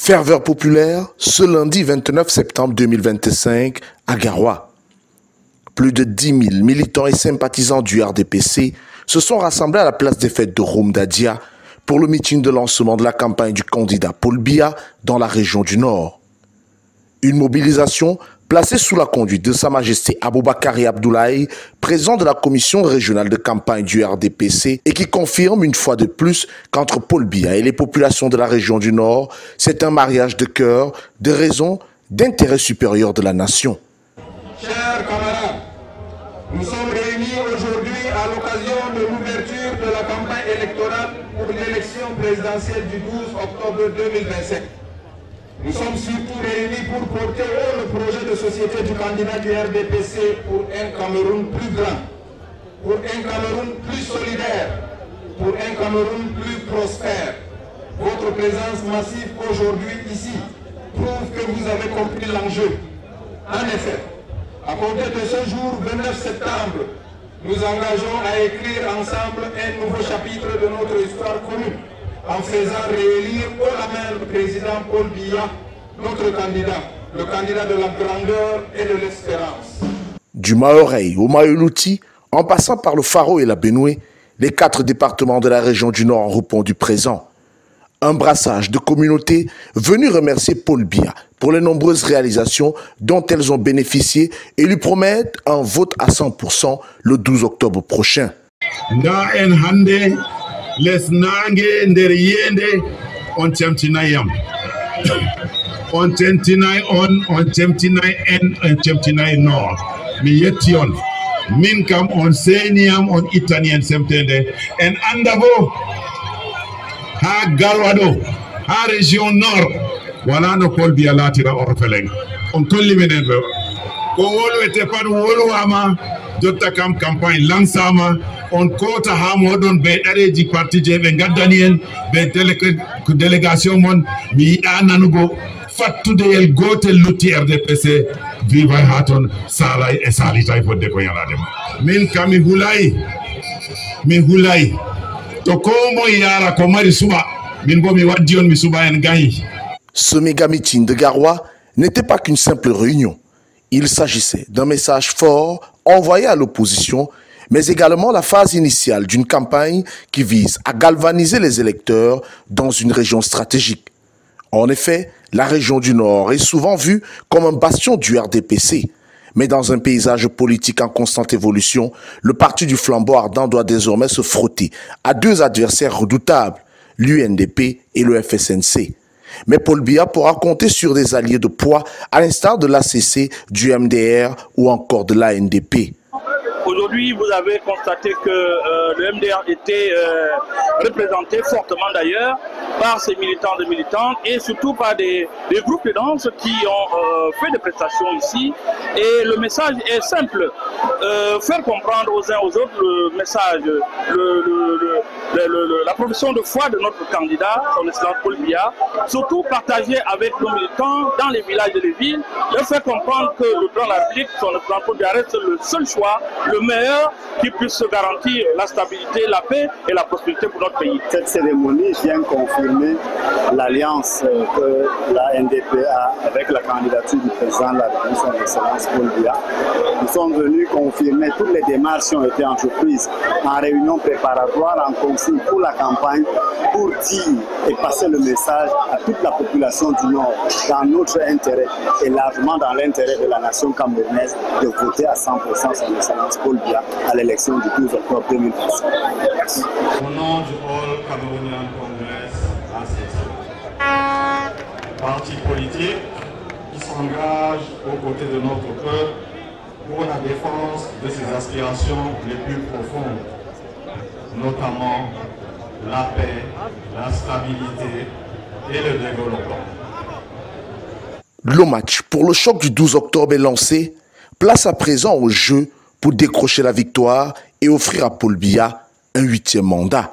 Ferveur populaire ce lundi 29 septembre 2025 à Garoua. Plus de 10 000 militants et sympathisants du RDPC se sont rassemblés à la place des fêtes de Roume Dadia pour le meeting de lancement de la campagne du candidat Paul Biya dans la région du Nord. Une mobilisation placée sous la conduite de Sa Majesté Aboubakari Abdoulaye, président de la commission régionale de campagne du RDPC, et qui confirme une fois de plus qu'entre Paul Biya et les populations de la région du Nord, c'est un mariage de cœur, de raison, d'intérêt supérieur de la nation. Chers camarades, nous sommes réunis aujourd'hui à l'occasion de l'ouverture de la campagne électorale pour l'élection présidentielle du 12 octobre 2025. Nous sommes surtout réunis pour porter haut le projet de société du candidat du RDPC pour un Cameroun plus grand, pour un Cameroun plus solidaire, pour un Cameroun plus prospère. Votre présence massive aujourd'hui ici prouve que vous avez compris l'enjeu. En effet, à compter de ce jour 29 septembre, nous engageons à écrire ensemble un nouveau chapitre de notre histoire commune, en faisant réélire haut la main le président Paul Biya, notre candidat, le candidat de la grandeur et de l'espérance. Du Mahorais au Maïlouti, en passant par le Faro et la Benoué, les 4 départements de la région du Nord ont répondu présent. Un brassage de communautés venues remercier Paul Biya pour les nombreuses réalisations dont elles ont bénéficié et lui promettent un vote à 100% le 12 octobre prochain. Les nangue nder yende on temtinayam on temtinay on temtinay on temtinay nord mi yetti on min kam on seniyam on itanien semtende en andabo ha galwado ha région nord wala no Paul Biya latira orphelin on tolli menen be ko wolwete pat wolwama jotta kam campagne lansama on kota ha modon be dareji parti je be gaddani en be délégation mon mi yida nanugo fattude el gotel lutti RDPC viva haton salay e salitay fodde ko yalade min kam mi hulay to ko mo yara ko mari suba min bo mi waddi on mi suba en gayi. Ce méga meeting de Garoua n'était pas qu'une simple réunion. Il s'agissait d'un message fort envoyé à l'opposition, mais également la phase initiale d'une campagne qui vise à galvaniser les électeurs dans une région stratégique. En effet, la région du Nord est souvent vue comme un bastion du RDPC. Mais dans un paysage politique en constante évolution, le parti du flambeau ardent doit désormais se frotter à 2 adversaires redoutables, l'UNDP et le FSNC. Mais Paul Biya pourra compter sur des alliés de poids à l'instar de l'ACC, du MDR ou encore de l'ANDP. Aujourd'hui, vous avez constaté que le MDR était représenté fortement d'ailleurs par ses militants et militantes et surtout par des groupes de danse qui ont fait des prestations ici. Et le message est simple, faire comprendre aux uns aux autres le message, la profession de foi de notre candidat, son excellence Paul Biya, surtout partager avec nos militants dans les villages et les villes, leur faire comprendre que le plan de la République, son excellence Paul Biya reste le seul choix, le meilleur qui puisse garantir la stabilité, la paix et la prospérité pour notre pays. Cette cérémonie vient confirmer l'alliance que la NDP a avec la candidature du président de la République, son excellence Paul Biya. Nous sommes venus confirmer toutes les démarches qui ont été entreprises en réunion préparatoire, en consigne pour la campagne, pour dire et passer le message à toute la population du Nord, dans notre intérêt et largement dans l'intérêt de la nation camerounaise, de voter à 100% son excellence Paul Biya à l'élection du 12 octobre 2025. Merci. Au nom du All Cameroonian Congress ACC, parti politique qui s'engage aux côtés de notre peuple pour la défense de ses aspirations les plus profondes, notamment la paix, la stabilité et le développement. Le match pour le choc du 12 octobre est lancé. Place à présent au jeu pour décrocher la victoire et offrir à Paul Biya un 8e mandat.